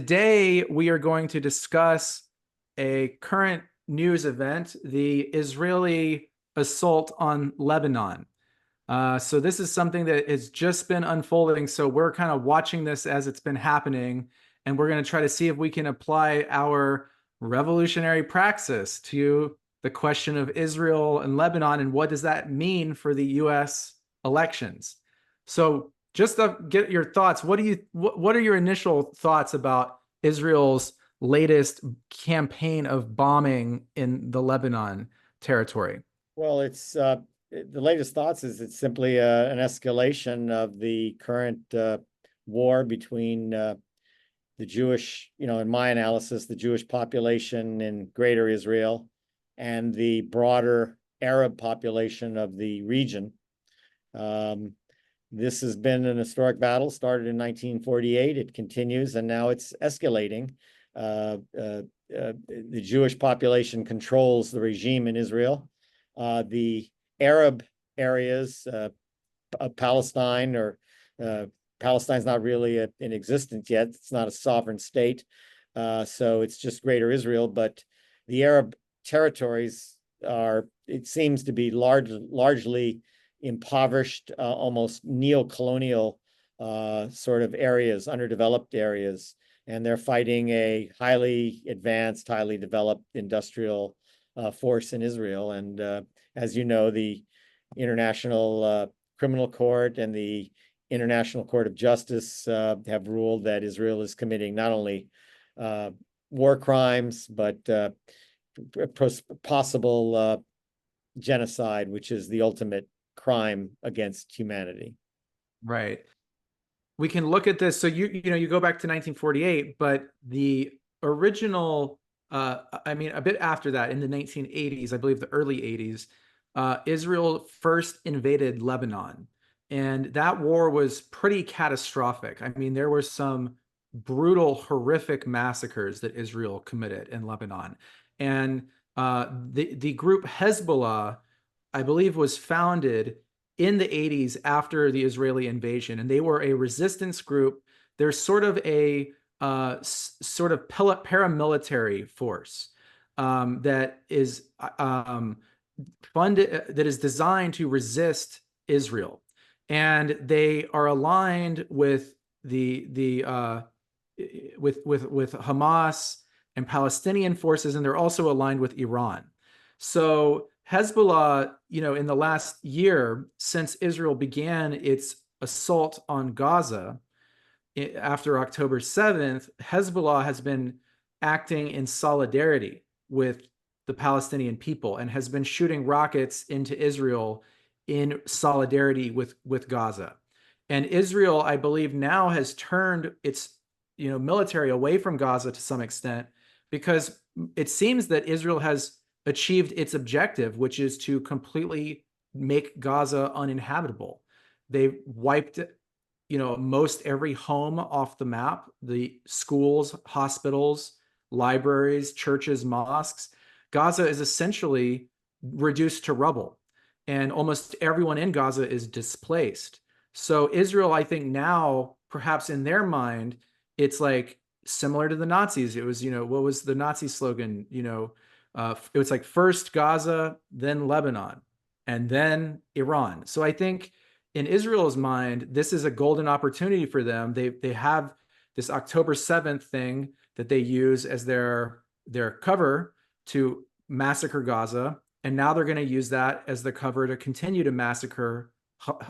Today we are going to discuss a current news event, the Israeli assault on Lebanon. So this is something that has just been unfolding. So we're kind of watching this as it's been happening, and we're going to try to see if we can apply our revolutionary praxis to the question of Israel and Lebanon, and what does that mean for the U.S. elections. So just to get your thoughts, what are your initial thoughts about Israel's latest campaign of bombing in the Lebanon territory? Well, it's the latest thoughts is it's simply an escalation of the current war between the Jewish, in my analysis, the Jewish population in Greater Israel and the broader Arab population of the region. This has been an historic battle, started in 1948. It continues, and now it's escalating. The Jewish population controls the regime in Israel. The Arab areas of Palestine, or Palestine's not really in existence yet. It's not a sovereign state. So it's just Greater Israel. But the Arab territories it seems to be largely impoverished, almost neo-colonial sort of areas, underdeveloped areas. And they're fighting a highly advanced, highly developed industrial force in Israel. And as you know, the International Criminal Court and the International Court of Justice have ruled that Israel is committing not only war crimes, but possible genocide, which is the ultimate crime against humanity. Right. We can look at this. So you go back to 1948, but the original, a bit after that, in the 1980s, I believe the early 80s, Israel first invaded Lebanon. And that war was pretty catastrophic. I mean, there were some brutal, horrific massacres that Israel committed in Lebanon. And the group Hezbollah, I believe, was founded in the 80s after the Israeli invasion, and they were a resistance group. They're sort of a paramilitary force that is funded, that is designed to resist Israel, and they are aligned with with Hamas and Palestinian forces, and they're also aligned with Iran. So Hezbollah, in the last year since Israel began its assault on Gaza after October 7th, Hezbollah has been acting in solidarity with the Palestinian people and has been shooting rockets into Israel in solidarity with Gaza. And Israel, I believe, now has turned its military away from Gaza to some extent, because it seems that Israel has achieved its objective, which is to completely make Gaza uninhabitable. They've wiped, most every home off the map, the schools, hospitals, libraries, churches, mosques. Gaza is essentially reduced to rubble, and almost everyone in Gaza is displaced. So Israel, I think now, perhaps in their mind, it's like similar to the Nazis. It was, what was the Nazi slogan? It was like first Gaza, then Lebanon, and then Iran. So I think in Israel's mind, this is a golden opportunity for them. They have this October 7th thing that they use as their cover to massacre Gaza, and now they're going to use that as the cover to continue to massacre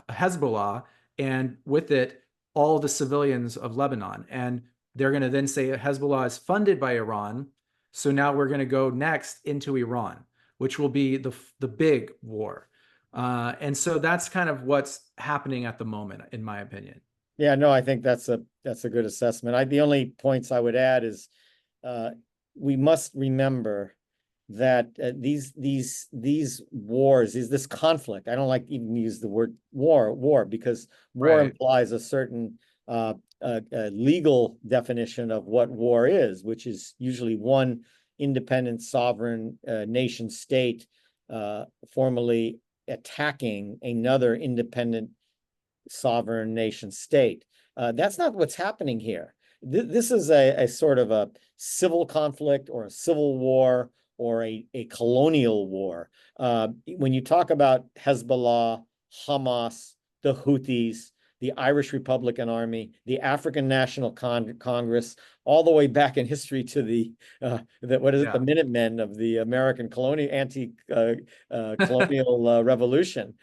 Hezbollah, and with it, all the civilians of Lebanon. And they're going to then say Hezbollah is funded by Iran. So now we're going to go next into Iran, which will be the big war. And so that's kind of what's happening at the moment, in my opinion. Yeah, no, I think that's a good assessment. The only points I would add is we must remember that these wars, this conflict. I don't like even use the word war, because war implies a certain legal definition of what war is, which is usually one independent sovereign nation state formally attacking another independent sovereign nation state. That's not what's happening here. this is a sort of a civil conflict or a civil war or a colonial war. When you talk about Hezbollah, Hamas, the Houthis, the Irish Republican Army, the African National Congress, all the way back in history to the the Minutemen of the American anti-colonial revolution.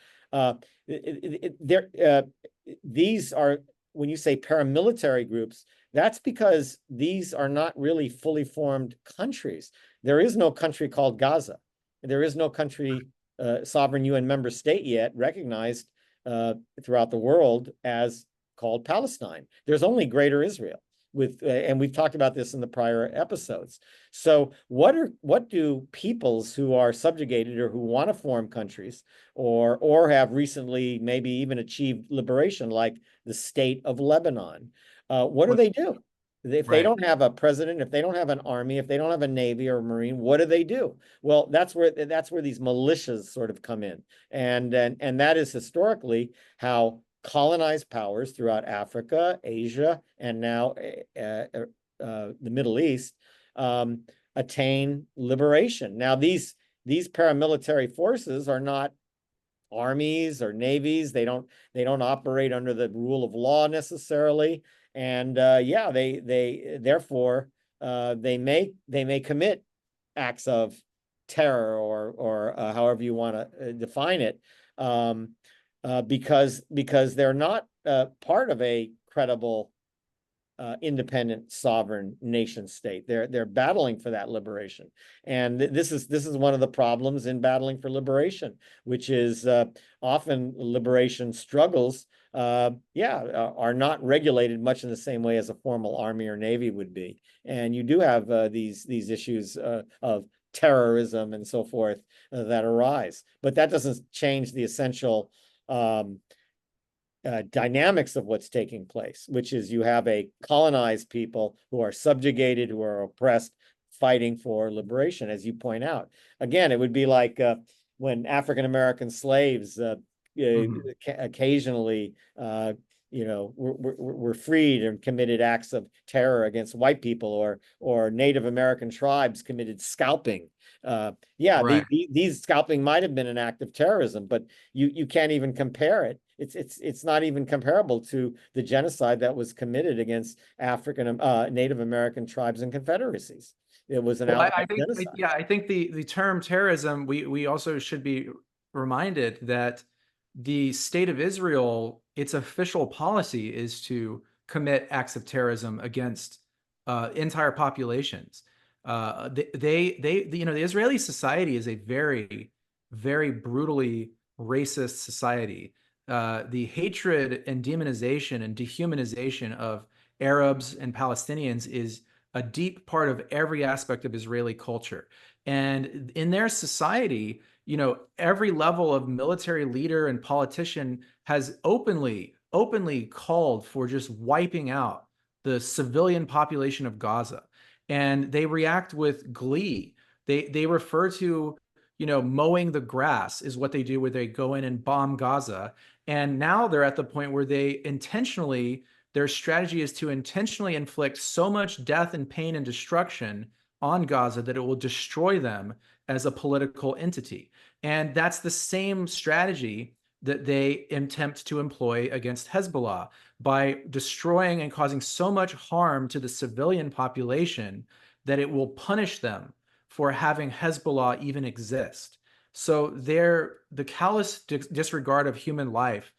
These are, when you say paramilitary groups, that's because these are not really fully formed countries. There is no country called Gaza. There is no country, sovereign UN member state yet recognized throughout the world as called Palestine. There's only Greater Israel. And we've talked about this in the prior episodes. So what do peoples who are subjugated or who want to form countries or have recently maybe even achieved liberation, like the state of Lebanon, what do they do? If they don't have a president, if they don't have an army, if they don't have a navy or a marine, what do they do? Well, that's where these militias sort of come in, and that is historically how colonized powers throughout Africa, Asia, and now the Middle East attain liberation. Now, these paramilitary forces are not armies or navies. They don't operate under the rule of law necessarily. And they therefore they may commit acts of terror or however you want to define it, because they're not part of a credible independent sovereign nation state. They're battling for that liberation, and this is one of the problems in battling for liberation, which is often liberation struggles are not regulated much in the same way as a formal army or navy would be, and you do have these issues of terrorism and so forth that arise, but that doesn't change the essential dynamics of what's taking place, which is you have a colonized people who are subjugated, who are oppressed, fighting for liberation, as you point out. Again, it would be like when African-American slaves occasionally were freed and committed acts of terror against white people, or Native American tribes committed scalping. These scalping might have been an act of terrorism, but you can't even compare it. It's not even comparable to the genocide that was committed against African Native American tribes and confederacies. It was an outright genocide. I think the term terrorism, we also should be reminded that the state of Israel, its official policy is to commit acts of terrorism against entire populations. The Israeli society is a very, very brutally racist society. The hatred and demonization and dehumanization of Arabs and Palestinians is a deep part of every aspect of Israeli culture. And in their society, every level of military leader and politician has openly called for just wiping out the civilian population of Gaza. And they react with glee. They refer to, mowing the grass is what they do, where they go in and bomb Gaza. And now they're at the point where their strategy is to intentionally inflict so much death and pain and destruction on Gaza that it will destroy them as a political entity. And that's the same strategy that they attempt to employ against Hezbollah by destroying and causing so much harm to the civilian population that it will punish them for having Hezbollah even exist. So the callous disregard of human life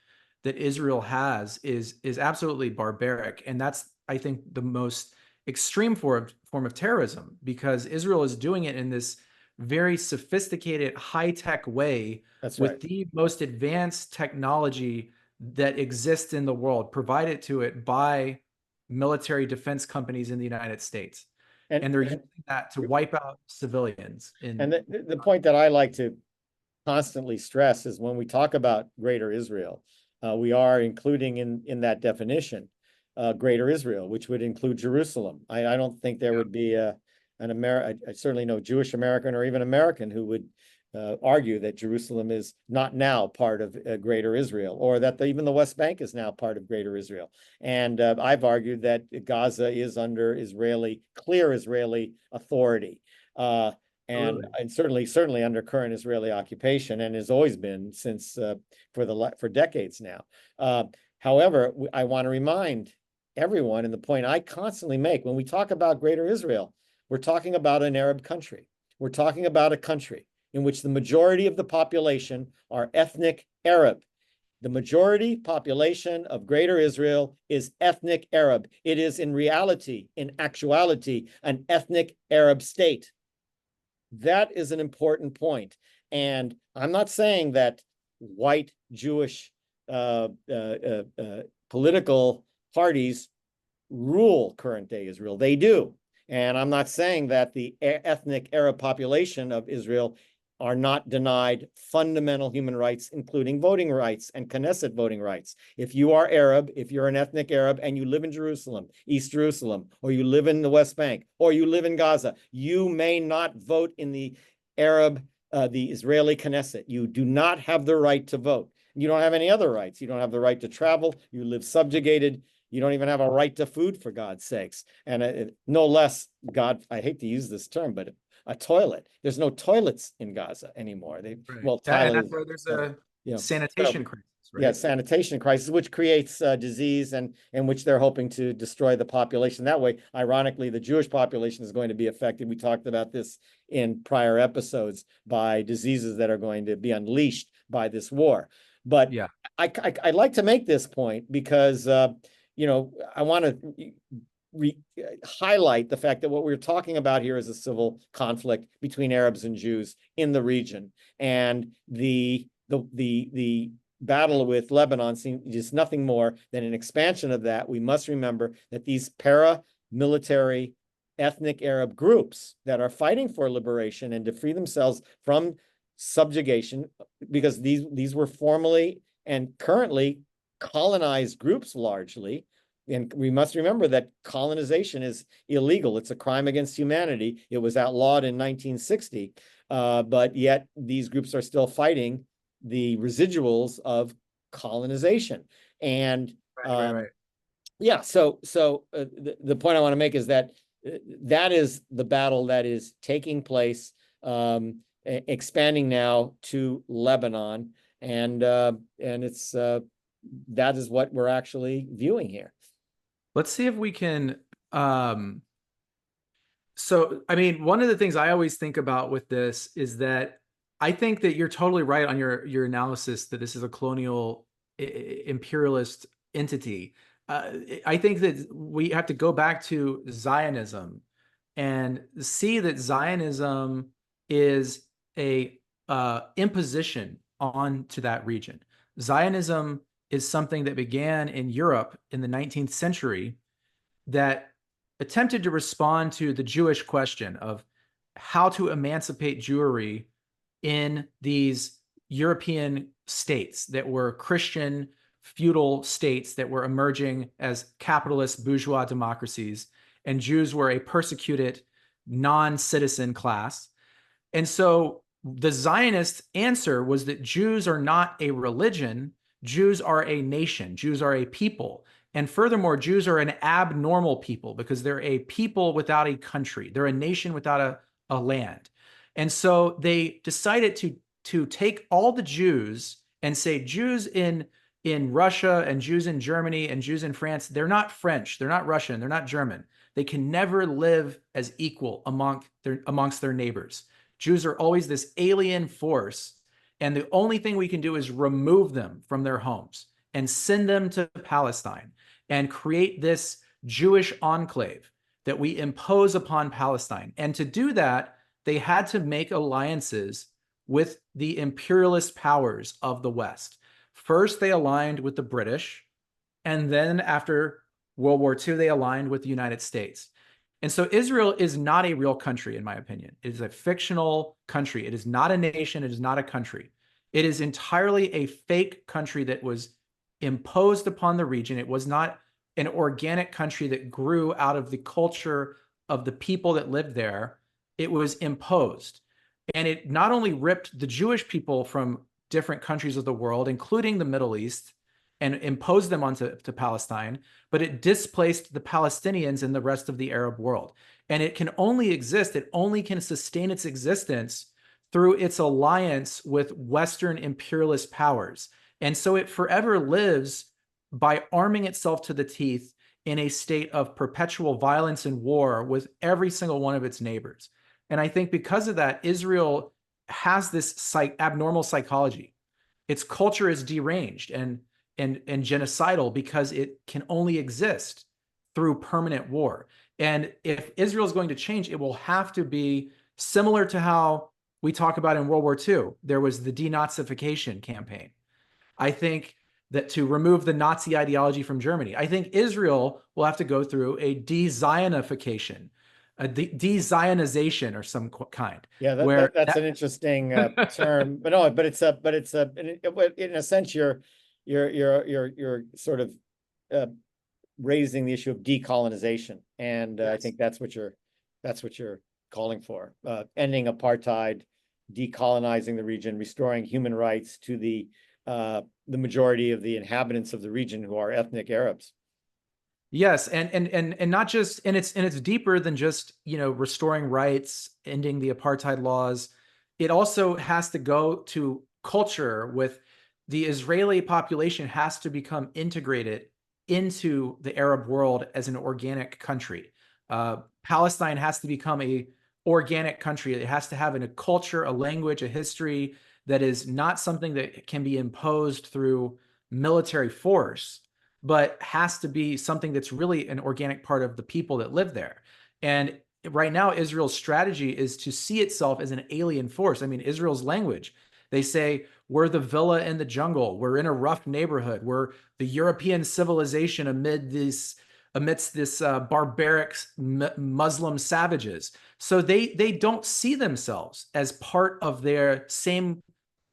that Israel has is absolutely barbaric. And that's, I think, the most extreme form of terrorism, because Israel is doing it in this very sophisticated, high-tech way. That's with right. The most advanced technology that exists in the world, provided to it by military defense companies in the United States. And they're using that to wipe out civilians. And the point that I like to constantly stress is when we talk about Greater Israel, we are including in that definition Greater Israel, which would include Jerusalem. I don't think there would be certainly no Jewish American or even American who would argue that Jerusalem is not now part of Greater Israel, or that even the West Bank is now part of Greater Israel. And I've argued that Gaza is under clear Israeli authority, and certainly under current Israeli occupation, and has always been since for decades now. However, I want to remind everyone, and the point I constantly make when we talk about Greater Israel, we're talking about an Arab country. We're talking about a country in which the majority of the population are ethnic Arab. The majority population of Greater Israel is ethnic Arab. It is in reality, in actuality, an ethnic Arab state. That is an important point. And I'm not saying that white Jewish political parties rule current day Israel. They do. And I'm not saying that the ethnic Arab population of Israel are not denied fundamental human rights, including voting rights and Knesset voting rights. If you are Arab, if you're an ethnic Arab and you live in Jerusalem, East Jerusalem, or you live in the West Bank, or you live in Gaza, you may not vote in the Israeli Knesset. You do not have the right to vote. You don't have any other rights. You don't have the right to travel. You live subjugated. You don't even have a right to food, for God's sakes. And no less, God, I hate to use this term, but a toilet. There's no toilets in Gaza anymore. Well, Tyler, and that's where there's a sanitation crisis, right? Yeah, sanitation crisis, which creates disease and which they're hoping to destroy the population. That way, ironically, the Jewish population is going to be affected. We talked about this in prior episodes, by diseases that are going to be unleashed by this war. But yeah, I'd like to make this point because I want to highlight the fact that what we're talking about here is a civil conflict between Arabs and Jews in the region, and the battle with Lebanon seems just nothing more than an expansion of that. We must remember that these paramilitary ethnic Arab groups that are fighting for liberation and to free themselves from subjugation, because these were formerly and currently colonized groups largely. And we must remember that colonization is illegal. It's a crime against humanity. It was outlawed in 1960, but yet these groups are still fighting the residuals of colonization. And yeah, so the point I want to make is that that is the battle that is taking place, expanding now to Lebanon, and it's that is what we're actually viewing here. Let's see if we can. So, I mean, one of the things I always think about with this is that I think that you're totally right on your analysis that this is a colonial imperialist entity. I think that we have to go back to Zionism and see that Zionism is a imposition onto that region. Zionism is something that began in Europe in the 19th century that attempted to respond to the Jewish question of how to emancipate Jewry in these European states that were Christian feudal states that were emerging as capitalist bourgeois democracies, and Jews were a persecuted non-citizen class. And so the Zionist answer was that Jews are not a religion, Jews are a nation, Jews are a people. And furthermore, Jews are an abnormal people because they're a people without a country. They're a nation without a land. And so they decided to take all the Jews and say Jews in Russia and Jews in Germany and Jews in France, they're not French, they're not Russian, they're not German. They can never live as equal amongst their neighbors. Jews are always this alien force, and the only thing we can do is remove them from their homes and send them to Palestine and create this Jewish enclave that we impose upon Palestine. And to do that, they had to make alliances with the imperialist powers of the West. First, they aligned with the British, and then after World War II, they aligned with the United States. And so Israel is not a real country, in my opinion. It is a fictional country. It is not a nation. It is not a country. It is entirely a fake country that was imposed upon the region. It was not an organic country that grew out of the culture of the people that lived there. It was imposed. And it not only ripped the Jewish people from different countries of the world, including the Middle East, and imposed them onto Palestine, but it displaced the Palestinians in the rest of the Arab world. And it can only exist, it only can sustain its existence through its alliance with Western imperialist powers. And so it forever lives by arming itself to the teeth in a state of perpetual violence and war with every single one of its neighbors. And I think because of that, Israel has this abnormal psychology. Its culture is deranged and genocidal because it can only exist through permanent war. And if Israel is going to change, it will have to be similar to how we talk about in World War II. There was the denazification campaign. I think that to remove the Nazi ideology from Germany, I think Israel will have to go through a de-Zionification, a de-Zionization or some kind. Yeah, where that's an interesting term, but no, but it's in a sense you're sort of raising the issue of decolonization, and I think that's what you're calling for, ending apartheid, decolonizing the region, restoring human rights to the majority of the inhabitants of the region who are ethnic Arabs. Yes, and not just, and it's deeper than just, restoring rights, ending the apartheid laws. It also has to go to culture. With the Israeli population has to become integrated into the Arab world as an organic country. Palestine has to become a organic country. It has to have a culture, a language, a history that is not something that can be imposed through military force, but has to be something that's really an organic part of the people that live there. And right now, Israel's strategy is to see itself as an alien force. I mean, Israel's language, they say, we're the villa in the jungle. We're in a rough neighborhood. We're the European civilization amidst this barbaric Muslim savages. So they don't see themselves as part of their same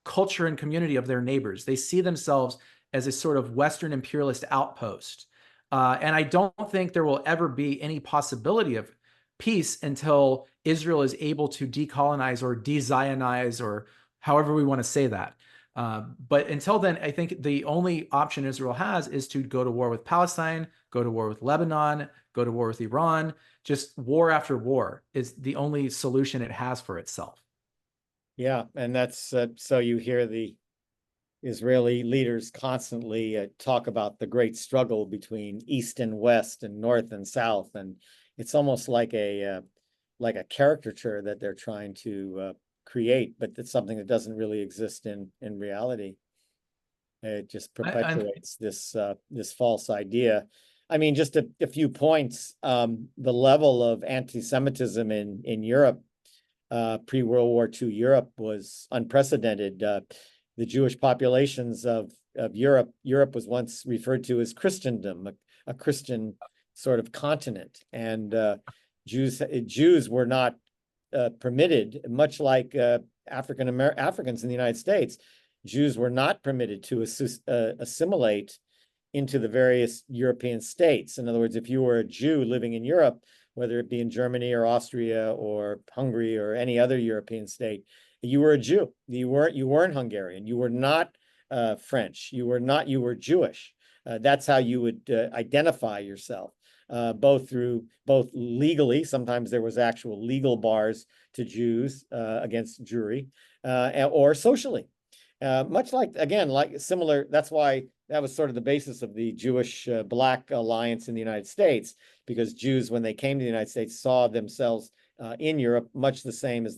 culture and community of their neighbors. They see themselves as a sort of Western imperialist outpost. And I don't think there will ever be any possibility of peace until Israel is able to decolonize or de-Zionize, or however we want to say that. But until then, I think the only option Israel has is to go to war with Palestine, go to war with Lebanon, go to war with Iran. Just war after war is the only solution it has for itself. Yeah, and that's so you hear the Israeli leaders constantly talk about the great struggle between East and West and North and South, and it's almost like a caricature that they're trying to create, but it's something that doesn't really exist in reality. It just perpetuates this false idea. I mean, just a few points. The level of anti-Semitism in Europe, pre-World War II Europe, was unprecedented. The Jewish populations of Europe was once referred to as Christendom, a Christian sort of continent, and Jews were not permitted, much like Africans in the United States. Jews were not permitted to assimilate into the various European states. In other words, if you were a Jew living in Europe, whether it be in Germany or Austria or Hungary or any other European state, you were a Jew. You weren't Hungarian. You were not French. You were Jewish. That's how you would identify yourself, both legally. Sometimes there was actual legal bars to Jews against Jewry, or socially. Much like, again, like similar, that's why that was sort of the basis of the Jewish Black Alliance in the United States, because Jews, when they came to the United States, saw themselves in Europe much the same as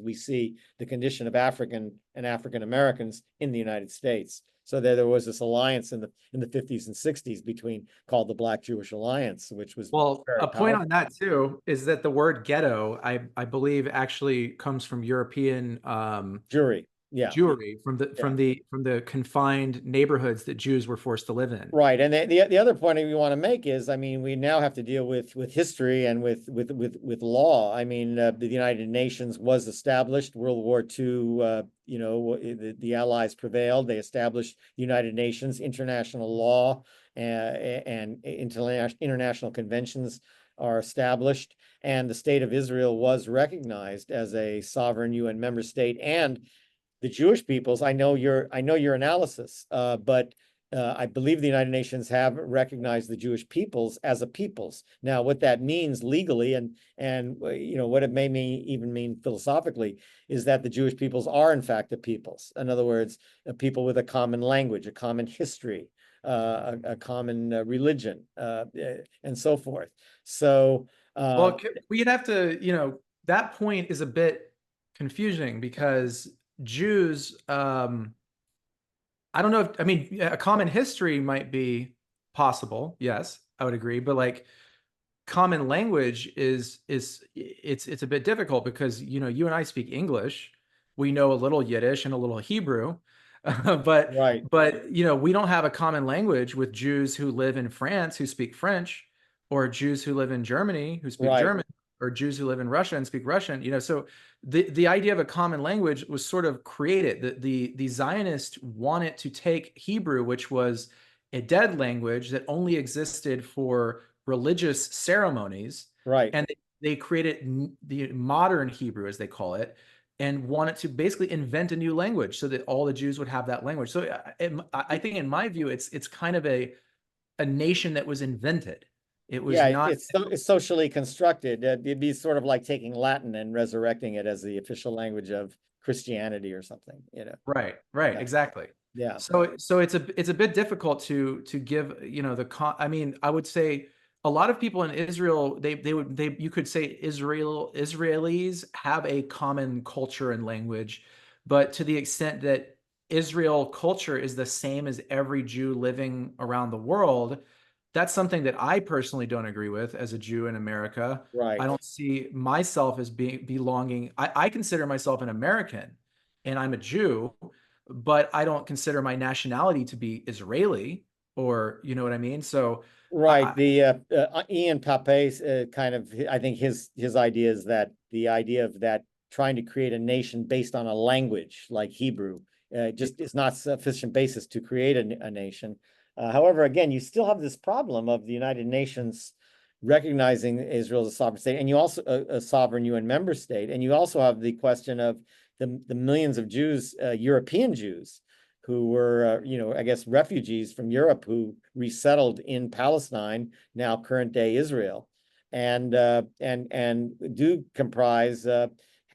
we see the condition of African Americans in the United States. So there was this alliance in the 50s and 60s called the Black Jewish Alliance, which was a point on that too is that the word ghetto, I believe, actually comes from European Jewry. Yeah. Jewry, from the confined neighborhoods that Jews were forced to live in. Right, and the other point we want to make is, I mean, we now have to deal with history and with law. I mean, the United Nations was established. World War II, the Allies prevailed. They established the United Nations, international law, and international conventions are established, and the state of Israel was recognized as a sovereign UN member state. And the Jewish peoples, I know your analysis, but I believe the United Nations have recognized the Jewish peoples as a peoples. Now, what that means legally, and what it may even mean philosophically, is that the Jewish peoples are in fact a peoples. In other words, a people with a common language, a common history, a common religion, and so forth. So, Well, we'd have to, that point is a bit confusing because Jews, I don't know if, I mean, a common history might be possible. Yes, I would agree. But like common language it's a bit difficult because, you and I speak English. We know a little Yiddish and a little Hebrew. but right, we don't have a common language with Jews who live in France who speak French, or Jews who live in Germany who speak right, German, or Jews who live in Russia and speak Russian. So the idea of a common language was sort of created. The Zionists wanted to take Hebrew, which was a dead language that only existed for religious ceremonies, right. and they created the modern Hebrew, as they call it, and wanted to basically invent a new language so that all the Jews would have that language. So I think, in my view, it's kind of a nation that was invented. It was Yeah, not. it's socially constructed. It'd be sort of like taking Latin and resurrecting it as the official language of Christianity or something, Right, Yeah. exactly. Yeah, So it's a bit difficult to give, I mean, I would say a lot of people in Israel, you could say Israelis have a common culture and language, but to the extent that Israel culture is the same as every Jew living around the world, that's something that I personally don't agree with as a Jew in America. I right. don't see myself as belonging. I consider myself an American, and I'm a Jew, but I don't consider my nationality to be Israeli, or you know what I mean? So Right. I, The Ian Pape's kind of, I think his idea is that the idea of that trying to create a nation based on a language like Hebrew just is not sufficient basis to create a nation. However, again, you still have this problem of the United Nations recognizing Israel as a sovereign state, and you also a sovereign UN member state, and you also have the question of the millions of Jews, European Jews, who were, I guess, refugees from Europe who resettled in Palestine, now current day Israel, and do comprise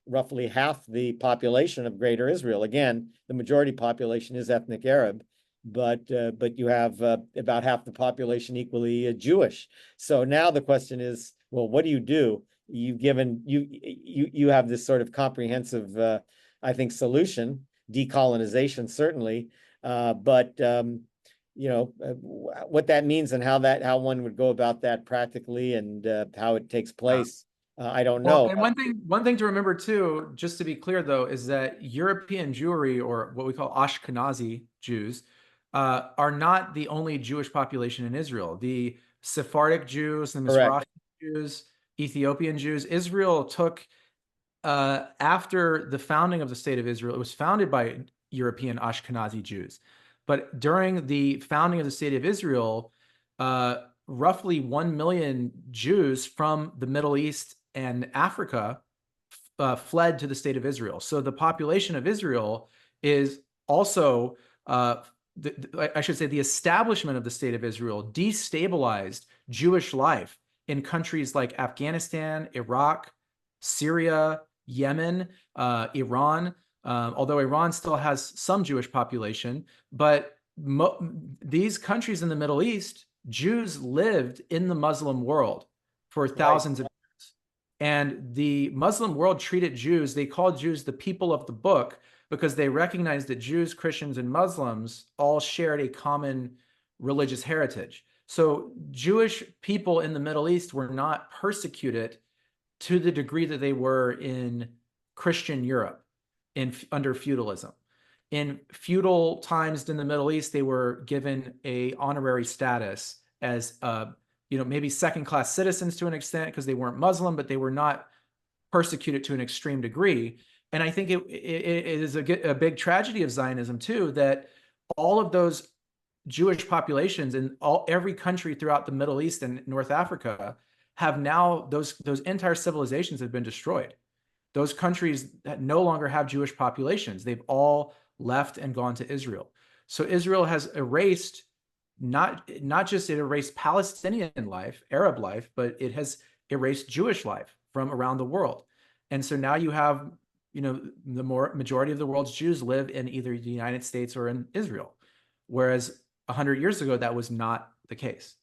roughly half the population of Greater Israel. Again, the majority population is ethnic Arab, but you have about half the population equally Jewish. So now the question is, well, what do you do? You have this sort of comprehensive, I think, solution. Decolonization, certainly, but what that means and how one would go about that practically, and how it takes place, I don't well, know. and one thing to remember too, just to be clear though, is that European Jewry, or what we call Ashkenazi Jews, are not the only Jewish population in Israel. The Sephardic Jews, the Mizrahi Correct. Jews, Ethiopian Jews, Israel took, after the founding of the state of Israel, it was founded by European Ashkenazi Jews. But during the founding of the state of Israel, roughly 1 million Jews from the Middle East and Africa fled to the state of Israel. So the population of Israel is also, I should say, the establishment of the state of Israel destabilized Jewish life in countries like Afghanistan, Iraq, Syria, Yemen, Iran, although Iran still has some Jewish population, but these countries in the Middle East, Jews lived in the Muslim world for Right. thousands of years. And the Muslim world treated Jews, they called Jews the people of the book, because they recognized that Jews, Christians, and Muslims all shared a common religious heritage. So Jewish people in the Middle East were not persecuted to the degree that they were in Christian Europe under feudalism. In feudal times in the Middle East, they were given a honorary status as maybe second-class citizens to an extent because they weren't Muslim, but they were not persecuted to an extreme degree. And I think it is a big tragedy of Zionism too, that all of those Jewish populations in every country throughout the Middle East and North Africa have now, those entire civilizations have been destroyed. Those countries that no longer have Jewish populations, they've all left and gone to Israel. So Israel has erased, not just it erased Palestinian life, Arab life, but it has erased Jewish life from around the world. And so now you have, the majority of the world's Jews live in either the United States or in Israel, whereas 100 years ago that was not the case.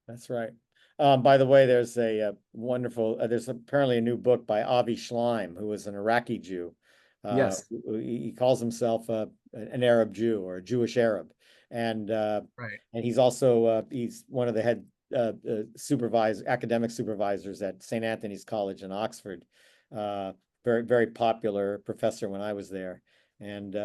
That's right. By the way, there's a wonderful, there's apparently a new book by Avi Schleim, who is an Iraqi Jew. Yes. He calls himself an Arab Jew or a Jewish Arab. And Right. and he's also he's one of the head academic supervisors at St. Anthony's College in Oxford. Very, very popular professor when I was there. And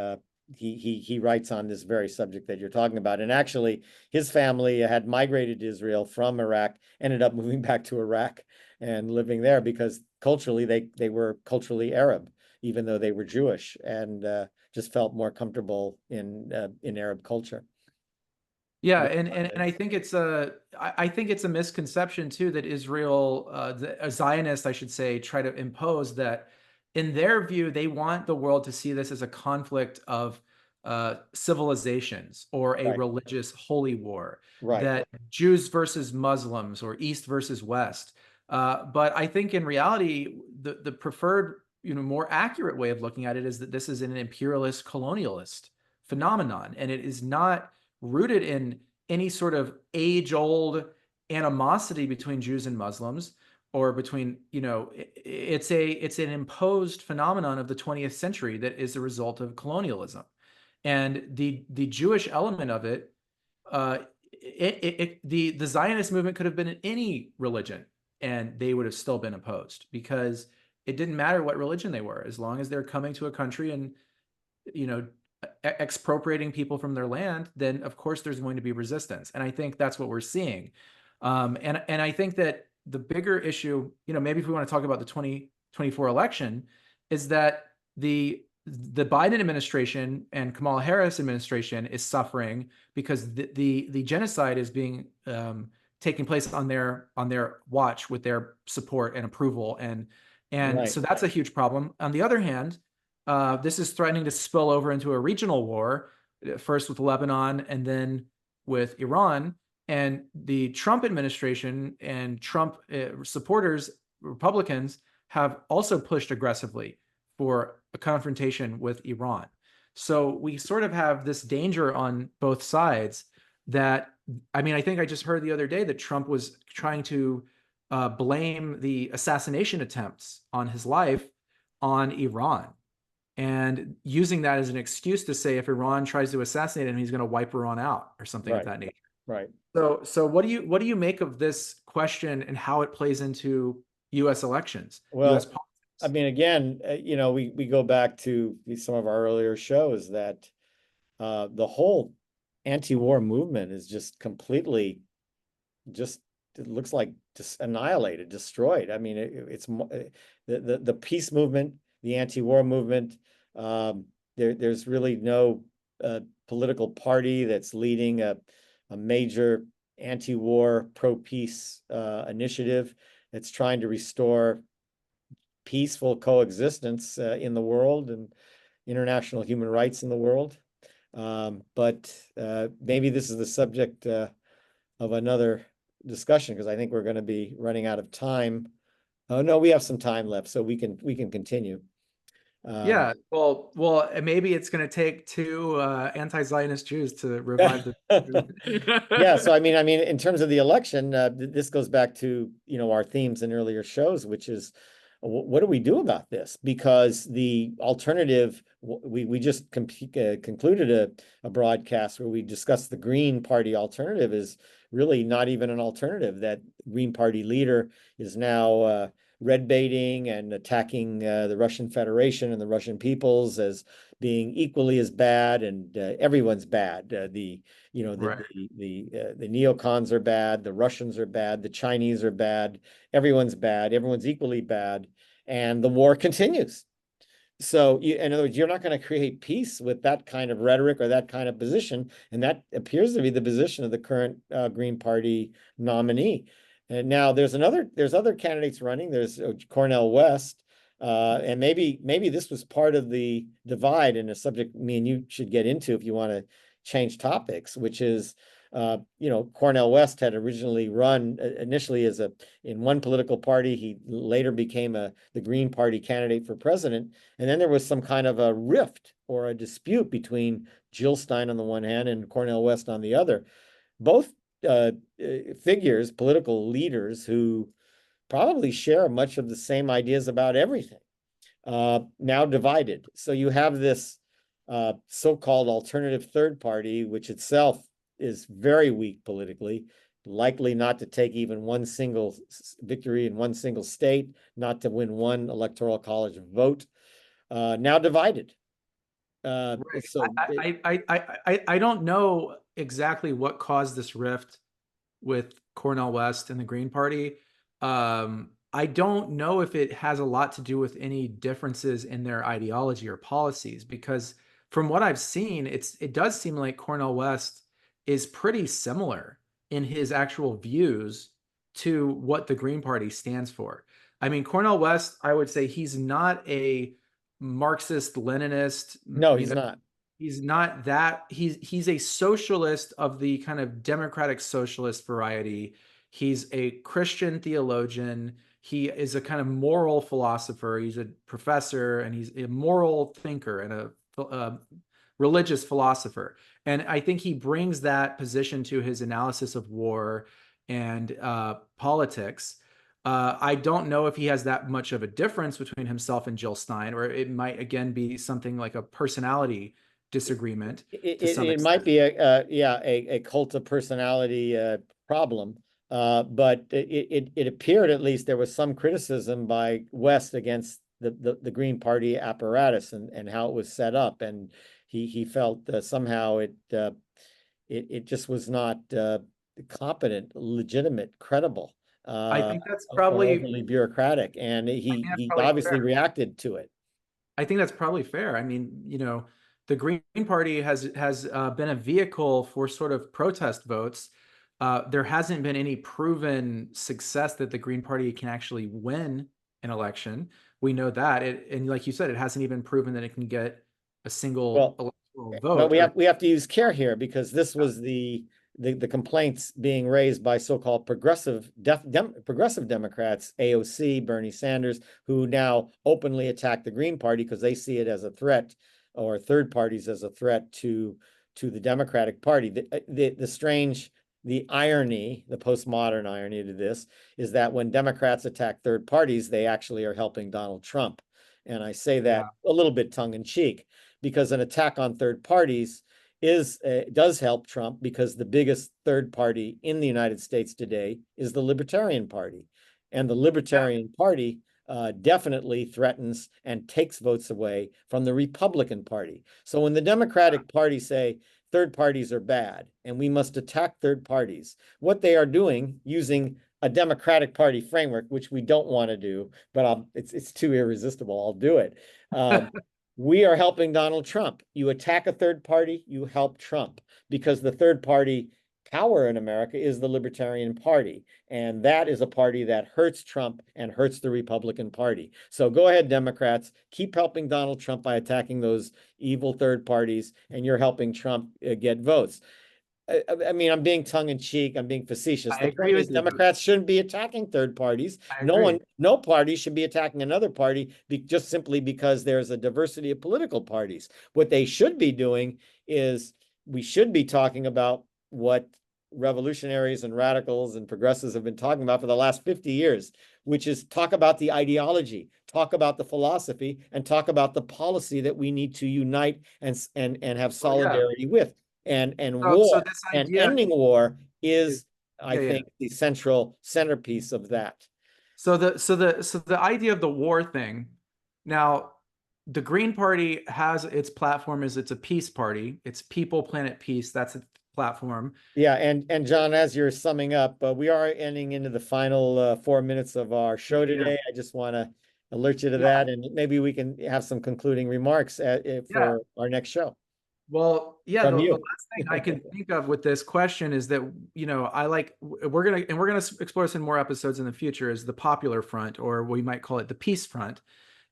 he writes on this very subject that you're talking about. And actually, his family had migrated to Israel from Iraq, ended up moving back to Iraq and living there because culturally they were culturally Arab, even though they were Jewish, and just felt more comfortable in Arab culture. Yeah, and I think it's a misconception too that Israel, a Zionist, I should say, try to impose that in their view they want the world to see this as a conflict of civilizations or a Right. religious holy war, Right. that Jews versus Muslims or East versus West. But I think in reality, the preferred, more accurate way of looking at it is that this is an imperialist colonialist phenomenon, and it is not rooted in any sort of age-old animosity between Jews and Muslims, or between, it's an imposed phenomenon of the 20th century that is a result of colonialism. And the Jewish element of it, the Zionist movement could have been in any religion and they would have still been opposed, because it didn't matter what religion they were, as long as they're coming to a country and, expropriating people from their land, then of course there's going to be resistance. And I think that's what we're seeing. And I think that the bigger issue, maybe if we want to talk about the 2024 election, is that the Biden administration and Kamala Harris administration is suffering because the genocide is being taking place on their watch with their support and approval, and Right. so that's a huge problem. On the other hand, this is threatening to spill over into a regional war, first with Lebanon and then with Iran. And the Trump administration and Trump supporters, Republicans, have also pushed aggressively for a confrontation with Iran. So we sort of have this danger on both sides that, I mean, I think I just heard the other day that Trump was trying to blame the assassination attempts on his life on Iran, and using that as an excuse to say if Iran tries to assassinate him, he's going to wipe Iran out or something of that nature. Right. So what do you make of this question and how it plays into U.S. elections? Well, US politics? I mean, again, we go back to some of our earlier shows that the whole anti-war movement is just completely, it looks like just annihilated, destroyed. I mean, it's the peace movement, the anti-war movement. There's really no political party that's leading a major anti-war, pro-peace initiative that's trying to restore peaceful coexistence in the world and international human rights in the world. But maybe this is the subject of another discussion, because I think we're going to be running out of time. Oh no, we have some time left, so we can continue. Yeah, well, maybe it's going to take two anti-Zionist Jews to revive the. Yeah, so I mean, in terms of the election, this goes back to our themes in earlier shows, which is what do we do about this? Because the alternative, we just concluded a broadcast where we discussed the Green Party alternative is really not even an alternative. That Green Party leader is now red baiting and attacking the Russian Federation and the Russian peoples as being equally as bad, and everyone's bad. The neocons are bad, the Russians are bad, the Chinese are bad, everyone's bad, everyone's equally bad, and the war continues. So in other words, you're not going to create peace with that kind of rhetoric or that kind of position, and that appears to be the position of the current Green Party nominee. And now there's other candidates running. There's Cornell West, and maybe this was part of the divide, and a subject me and you should get into if you want to change topics, which is, Cornell West had originally run initially in one political party. He later became the Green Party candidate for president, and then there was some kind of a rift or a dispute between Jill Stein on the one hand and Cornell West on the other. Both figures, political leaders who probably share much of the same ideas about everything, now divided. So you have this so-called alternative third party, which itself is very weak politically, likely not to take even one single victory in one single state, not to win one electoral college vote, now divided. Right. So I don't know exactly what caused this rift with Cornell West and the Green Party. I don't know if it has a lot to do with any differences in their ideology or policies, because from what I've seen, it does seem like Cornell West is pretty similar in his actual views to what the Green Party stands for. I mean, Cornell West, I would say he's not a Marxist Leninist, no, he's not. he's not that. He's a socialist of the kind of democratic socialist variety. He's a Christian theologian. He is a kind of moral philosopher. He's a professor, and he's a moral thinker and a religious philosopher. And I think he brings that position to his analysis of war and politics. I don't know if he has that much of a difference between himself and Jill Stein, or it might again be something like a personality disagreement to some It might extent. be a cult of personality problem. But it appeared, at least there was some criticism by West against the Green Party apparatus and how it was set up, and he felt somehow it just was not competent, legitimate, credible, I or think that's probably overly bureaucratic, and I think that's he probably obviously fair. reacted to it. I think that's probably fair. I mean, the Green Party has been a vehicle for sort of protest votes. There hasn't been any proven success that the Green Party can actually win an election. We know that, and like you said, it hasn't even proven that it can get a single Well, electoral Well, vote. we have to use care here, because this was the complaints being raised by so-called progressive Democrats, AOC, Bernie Sanders, who now openly attack the Green Party because they see it as a threat, or third parties as a threat to the Democratic Party. The irony, the postmodern irony to this, is that when Democrats attack third parties, they actually are helping Donald Trump. And I say that Yeah, a little bit tongue in cheek, because an attack on third parties does help Trump, because the biggest third party in the United States today is the Libertarian Party, and the yeah, Libertarian Party definitely threatens and takes votes away from the Republican Party. So when the Democratic Party say third parties are bad and we must attack third parties, what they are doing, using a Democratic Party framework, which we don't want to do, but it's too irresistible. I'll do it. We are helping Donald Trump. You attack a third party, you help Trump, because the third party power in America is the Libertarian Party. And that is a party that hurts Trump and hurts the Republican Party. So go ahead, Democrats, keep helping Donald Trump by attacking those evil third parties, and you're helping Trump get votes. I mean, I'm being tongue in cheek. I'm being facetious. I The agree point is, with you. Democrats shouldn't be attacking third parties. I agree. No party should be attacking another party just simply because there's a diversity of political parties. What they should be doing is, we should be talking about what revolutionaries and radicals and progressives have been talking about for the last 50 years, which is talk about the ideology, talk about the philosophy, and talk about the policy that we need to unite and have Oh yeah. solidarity with. And So war this and idea ending war is, is, I yeah, yeah. think, the central centerpiece of that. So the idea of the war thing. Now, the Green Party has its platform is it's a peace party. It's people, planet, peace. That's its platform. Yeah, and John, as you're summing up, we are ending into the final 4 minutes of our show Yeah, today. I just want to alert you to yeah, that, and maybe we can have some concluding remarks yeah. for our next show. Well, yeah, from the you. last thing I can think of with this question is that, I like, we're gonna explore this in more episodes in the future, is the popular front, or we might call it the peace front.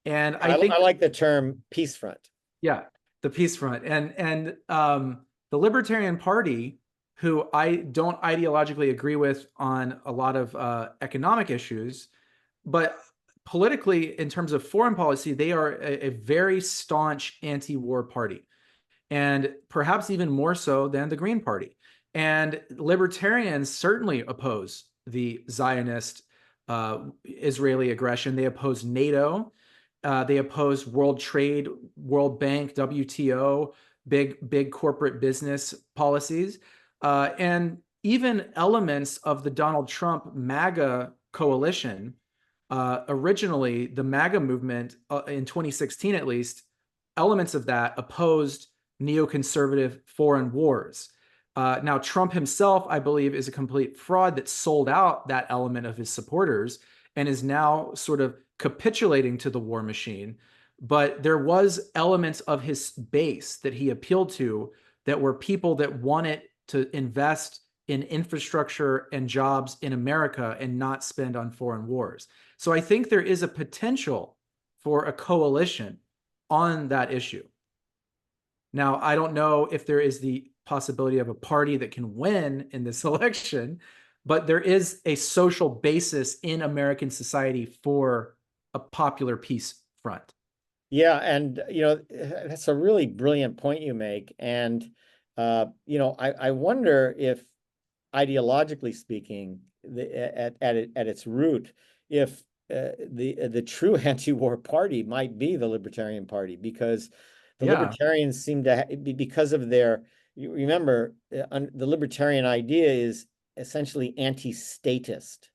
And I think, I like the term peace front. yeah, the peace front. And the Libertarian Party, who I don't ideologically agree with on a lot of economic issues, but politically, in terms of foreign policy, they are a very staunch anti-war party, and perhaps even more so than the Green Party. And libertarians certainly oppose the Zionist Israeli aggression. They oppose NATO. They oppose world trade, World Bank, WTO, big corporate business policies, and even elements of the Donald Trump MAGA coalition. Originally, the MAGA movement in 2016, at least, elements of that opposed neoconservative foreign wars. Now, Trump himself, I believe, is a complete fraud that sold out that element of his supporters and is now sort of capitulating to the war machine. But there was elements of his base that he appealed to that were people that wanted to invest in infrastructure and jobs in America and not spend on foreign wars. So I think there is a potential for a coalition on that issue. Now, I don't know if there is the possibility of a party that can win in this election, but there is a social basis in American society for a popular peace front. Yeah, and that's a really brilliant point you make. And I wonder if, ideologically speaking, at its root, if the true anti-war party might be the Libertarian Party, because the Libertarians seem to because of their, you remember, the Libertarian idea is essentially anti-statist.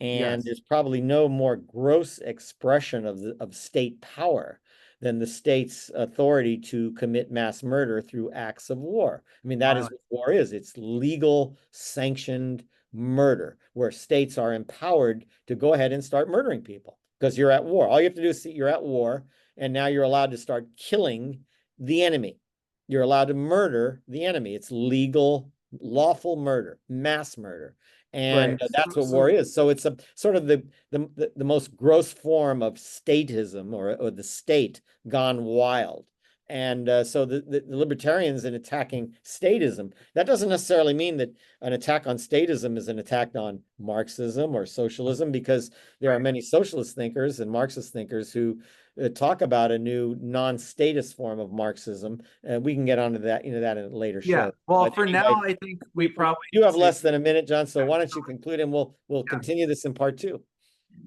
And there's probably no more gross expression of state power than the state's authority to commit mass murder through acts of war. I mean, that is what war is. It's legal, sanctioned murder, where states are empowered to go ahead and start murdering people because you're at war. All you have to do is see you're at war, and now you're allowed to start killing the enemy. You're allowed to murder the enemy. It's legal, lawful murder, mass murder. And that's what war is. So it's a sort of the most gross form of statism, or the state gone wild. And so the libertarians, in attacking statism, that doesn't necessarily mean that an attack on statism is an attack on Marxism or socialism, because there are many socialist thinkers and Marxist thinkers who talk about a new non-statist form of Marxism. We can get onto that, that in a later show. Yeah. Well, but for anyway, now, I think we probably do have less than a minute, John. So why don't you conclude, and we'll continue this in part 2.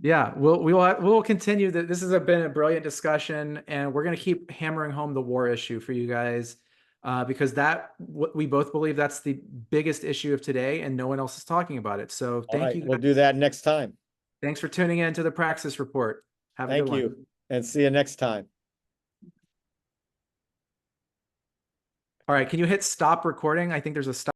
Yeah, we'll continue that. This has been a brilliant discussion, and we're going to keep hammering home the war issue for you guys, because we both believe that's the biggest issue of today, and no one else is talking about it. So thank you guys. We'll do that next time. Thanks for tuning in to the Praxis Report. Have a good one. Thank you, and see you next time. All right, can you hit stop recording? I think there's a stop.